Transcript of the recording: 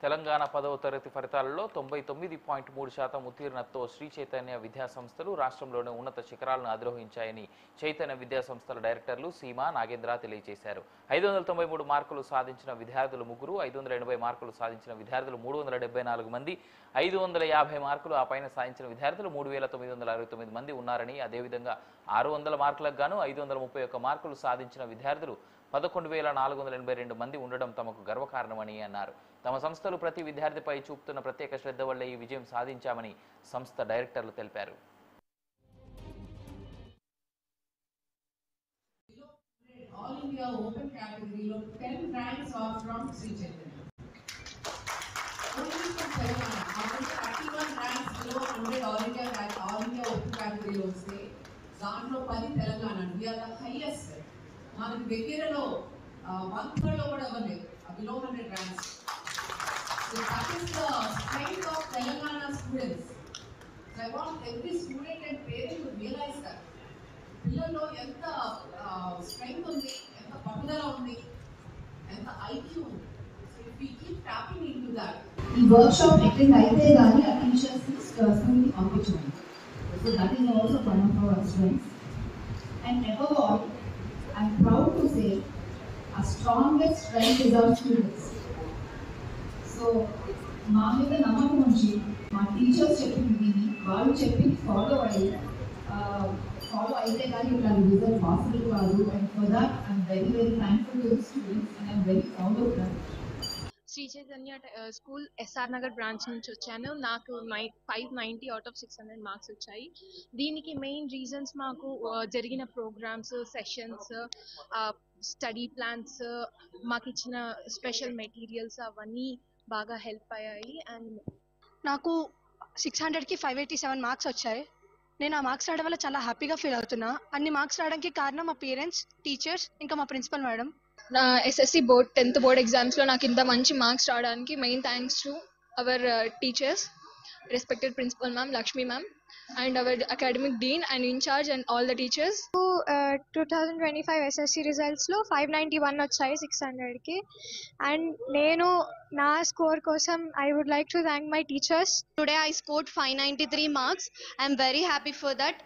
తెలంగాణ 10వ తరగతి ఫలితాలలో 99.3% ఉత్తీర్ణతతో శ్రీ చైతన్య విద్యా సంస్థలు రాష్ట్రంలోనే ఉన్నత శిఖరాలను అధిరోహించాయని చైతన్య విద్యా సంస్థల డైరెక్టర్లు సీమా నాగేంద్ర తెలియజేశారు. 593 మార్కులు సాధించిన విద్యార్థులు ముగ్గురు, 580 మార్కులు సాధించిన విద్యార్థులు 374 మంది, 550 మార్కులు ఆ పైన సాధించిన విద్యార్థులు 3969 మంది ఉన్నారని, అదేవిధంగా 600 మార్కులకు గాను 531 మార్కులు సాధించిన విద్యార్థులు 11,482 మంది ఉండడం తమకు గర్వకారణమని అన్నారు. తమ సంస్థలు ప్రతి విద్యార్థిపై చూపుతున్న ప్రత్యేక శ్రద్ధ వల్లే ఈ విజయం సాధించామని సంస్థ డైరెక్టర్లు తెలిపారు. All India Open category 10 ranks are from Sri Chaitanya. Only from Telangana. Out of 31 ranks below 100 All India Open category lo stay. Daanlo 10 Telangana. We are the highest. మనకి దగ్గరలో 1/3 కూడా అవ్వలేదు below 100 ranks. So that is the strength of Telangana students. So I want every student and parent to realize that పిల్లల్లో ఎంత strength ఉంది, ఎంత పట్టుదల ఉంది, ఎంత ఐక్యూ ఉంది. So if we keep topping into that, ఈ వర్క్షాప్ అటెండ్ అయితే కానీ ఆ టీచర్స్ స్కూల్ని పంపించండి. So that is also one of our strengths. And above all I'm proud to say our strongest strength is our students. So, మా మీద నమ్మకం ఉంచి మా టీచర్స్ చెప్పింది విని వాళ్ళు చెప్పింది ఫాలో అయితే కానీ ఇట్లాంటి రిజల్ట్ పాసిబుల్ కాదు. And for that I'm very very thankful to the students and I'm very proud of them. Sri Chaitanya school SR Nagar branch నుంచి వచ్చాను. నాకు 590 అవుట్ ఆఫ్ 600 మార్క్స్ వచ్చాయి. దీనికి మెయిన్ రీజన్స్ మాకు జరిగిన ప్రోగ్రామ్స్, సెషన్స్, స్టడీ ప్లాన్స్, మాకు ఇచ్చిన స్పెషల్ మెటీరియల్స్ అవన్నీ బాగా హెల్ప్ అయ్యాయి. అండ్ నాకు 600కి 587 మార్క్స్ వచ్చాయి. నేను ఆ మార్క్స్ రావడం వల్ల చాలా హ్యాపీగా ఫీల్ అవుతున్నా. అన్ని మార్క్స్ రావడానికి కారణం మా పేరెంట్స్, టీచర్స్, ఇంకా మా ప్రిన్సిపల్ మేడం. నా ఎస్ఎస్సి బోర్డ్ 10th బోర్డ్ ఎగ్జామ్స్లో నాకు ఇంత మంచి మార్క్స్ రావడానికి main thanks to our teachers, respected principal ma'am Lakshmi ma'am, and our academic dean and incharge and all the teachers. 2025 SSC రిజల్ట్స్లో 591 వచ్చాయి 600కి. అండ్ నేను నా స్కోర్ కోసం I would like to thank my teachers. Today I scored 593 marks. I am very happy for that.